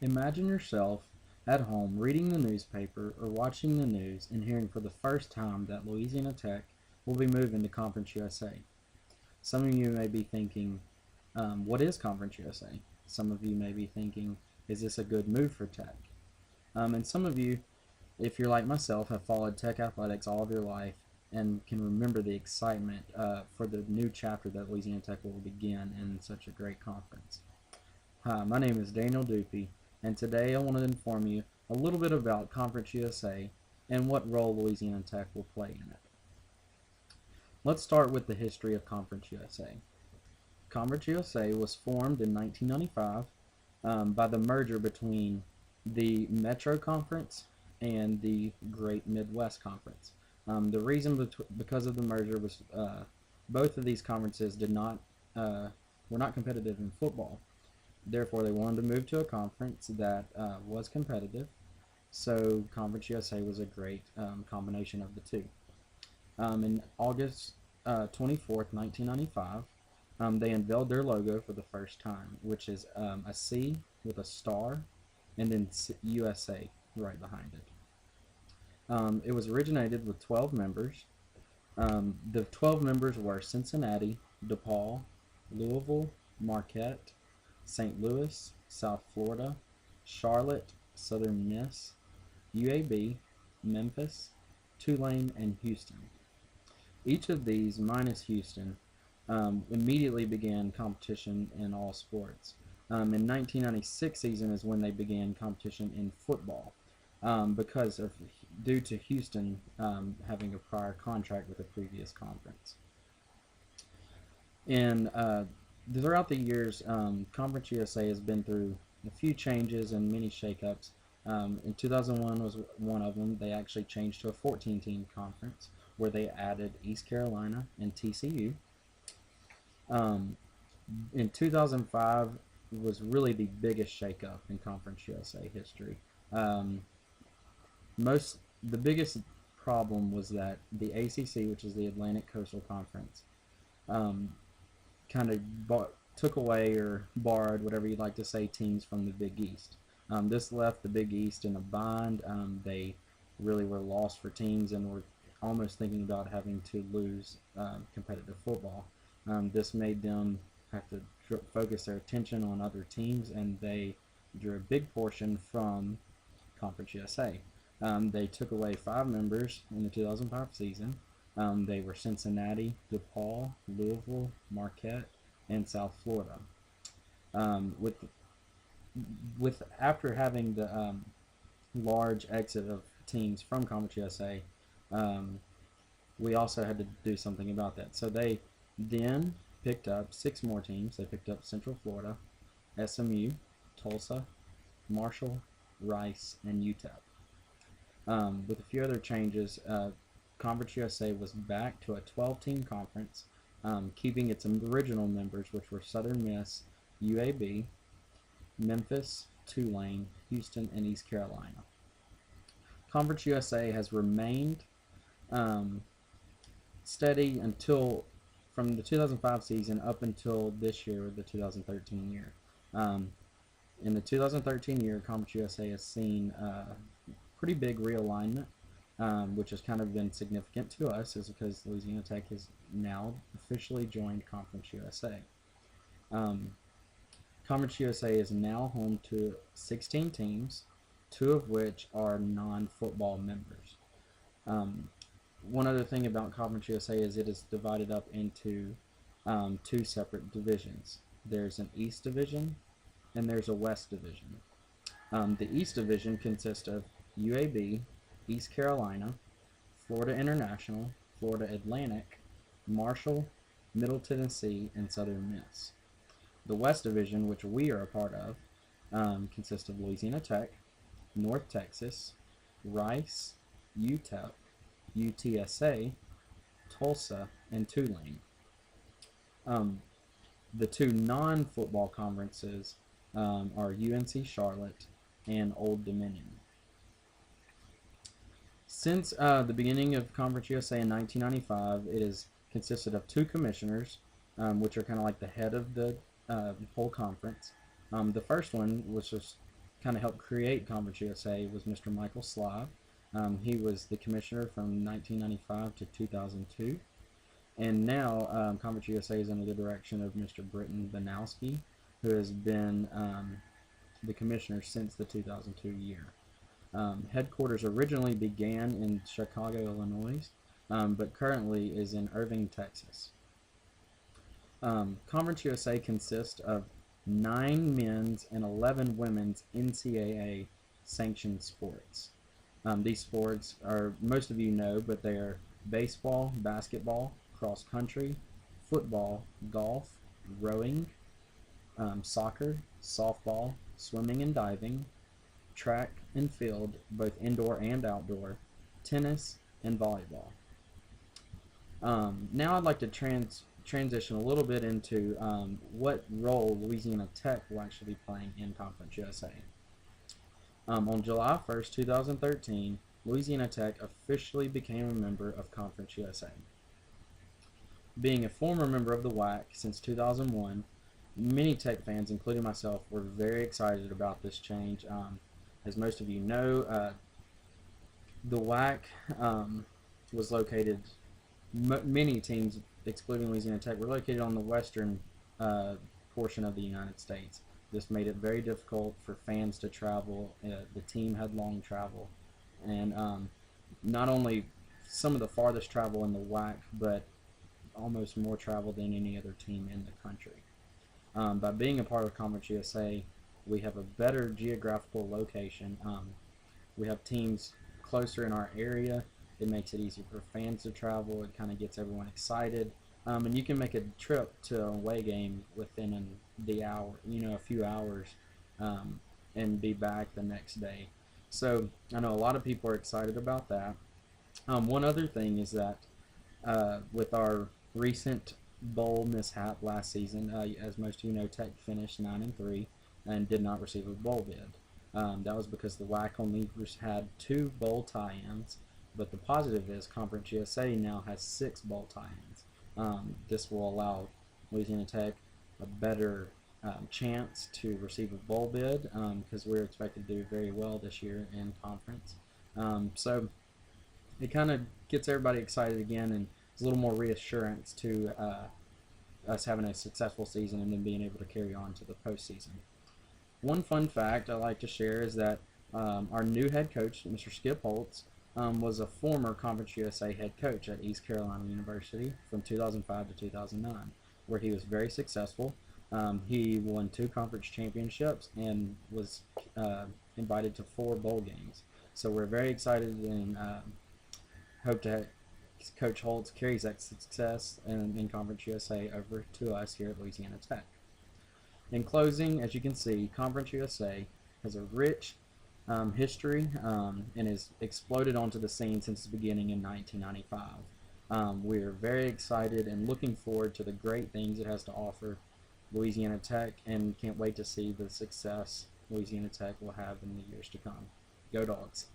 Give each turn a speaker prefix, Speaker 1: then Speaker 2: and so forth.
Speaker 1: Imagine yourself at home reading the newspaper or watching the news and hearing for the first time that Louisiana Tech will be moving to Conference USA. Some of you may be thinking, what is Conference USA? Some of you may be thinking, is this a good move for Tech? And some of you, if you're like myself, have followed Tech athletics all of your life and can remember the excitement for the new chapter that Louisiana Tech will begin in such a great conference. Hi, my name is Daniel Dupuy, and today I want to inform you a little bit about Conference USA and what role Louisiana Tech will play in it. Let's start with the history of Conference USA. Conference USA was formed in 1995 by the merger between the Metro Conference and the Great Midwest Conference. The reason because of the merger was both of these conferences were not competitive in football. Therefore, they wanted to move to a conference that was competitive. So Conference USA was a great combination of the two. In August 24th, 1995, they unveiled their logo for the first time, which is a C with a star and then USA right behind it. It was originated with 12 members. The 12 members were Cincinnati, DePaul, Louisville, Marquette, St. Louis, South Florida, Charlotte, Southern Miss, UAB, Memphis, Tulane, and Houston. Each of these, minus Houston, immediately began competition in all sports. In 1996 season is when they began competition in football due to Houston having a prior contract with a previous conference. And throughout the years, Conference USA has been through a few changes and many shakeups. In 2001 was one of them. They actually changed to a 14-team conference where they added East Carolina and TCU. In 2005 was really the biggest shakeup in Conference USA history. The biggest problem was that the ACC, which is the Atlantic Coastal Conference, kind of took away or borrowed, whatever you'd like to say, teams from the Big East. This left the Big East in a bind. They really were lost for teams and were almost thinking about having to lose competitive football. This made them have to focus their attention on other teams, and they drew a big portion from Conference USA. They took away 5 members in the 2005 season. They were Cincinnati, DePaul, Louisville, Marquette, and South Florida. After having the large exit of teams from Conference USA, we also had to do something about that. So they then picked up 6 more teams. They picked up Central Florida, SMU, Tulsa, Marshall, Rice, and UTEP. With a few other changes, Conference USA was back to a 12-team conference, keeping its original members, which were Southern Miss, UAB, Memphis, Tulane, Houston, and East Carolina. Conference USA has remained steady from the 2005 season up until this year, the 2013 year. In the 2013 year, Conference USA has seen pretty big realignment, which has kind of been significant to us, is because Louisiana Tech has now officially joined Conference USA. Conference USA is now home to 16 teams, 2 of which are non-football members. One other thing about Conference USA is it is divided up into 2 separate divisions. There's an East Division and there's a West Division. The East Division consists of UAB, East Carolina, Florida International, Florida Atlantic, Marshall, Middle Tennessee, and Southern Miss. The West Division, which we are a part of, consists of Louisiana Tech, North Texas, Rice, UTEP, UTSA, Tulsa, and Tulane. The 2 non-football conferences are UNC Charlotte and Old Dominion. Since the beginning of Conference USA in 1995, it has consisted of 2 commissioners, which are kind of like the head of the whole conference. The first one was just kind of helped create Conference USA was Mr. Michael Slive. He was the commissioner from 1995 to 2002. And now Conference USA is under the direction of Mr. Britton Banowski, who has been the commissioner since the 2002 year. Headquarters originally began in Chicago, Illinois, but currently is in Irving, Texas. Conference USA consists of 9 men's and 11 women's NCAA sanctioned sports. These sports are, most of you know, but they are baseball, basketball, cross country, football, golf, rowing, soccer, softball, swimming and diving, track and field, both indoor and outdoor, tennis, and volleyball. Now I'd like to transition a little bit into what role Louisiana Tech will actually be playing in Conference USA. On July 1st, 2013, Louisiana Tech officially became a member of Conference USA. Being a former member of the WAC since 2001, many Tech fans, including myself, were very excited about this change. As most of you know, the WAC was located, many teams, excluding Louisiana Tech, were located on the western portion of the United States. This made it very difficult for fans to travel. The team had long travel, and not only some of the farthest travel in the WAC, but almost more travel than any other team in the country. By being a part of Conference USA, we have a better geographical location. We have teams closer in our area. It makes it easier for fans to travel. It kind of gets everyone excited. And you can make a trip to an away game within the hour, a few hours, and be back the next day. So I know a lot of people are excited about that. One other thing is that with our recent bowl mishap last season, as most of you know, Tech finished 9-3 and did not receive a bowl bid. That was because the WAC only had 2 bowl tie-ins, but the positive is Conference USA now has 6 bowl tie-ins. This will allow Louisiana Tech a better chance to receive a bowl bid because we're expected to do very well this year in conference. So it kind of gets everybody excited again, and it's a little more reassurance to us having a successful season and then being able to carry on to the postseason. One fun fact I like to share is that our new head coach, Mr. Skip Holtz, was a former Conference USA head coach at East Carolina University from 2005 to 2009, where he was very successful. He won 2 conference championships and was invited to 4 bowl games. So we're very excited and hope to Coach Holtz carries that success in Conference USA over to us here at Louisiana Tech. In closing, as you can see, Conference USA has a rich history and has exploded onto the scene since its beginning in 1995. We are very excited and looking forward to the great things it has to offer Louisiana Tech, and can't wait to see the success Louisiana Tech will have in the years to come. Go Dogs!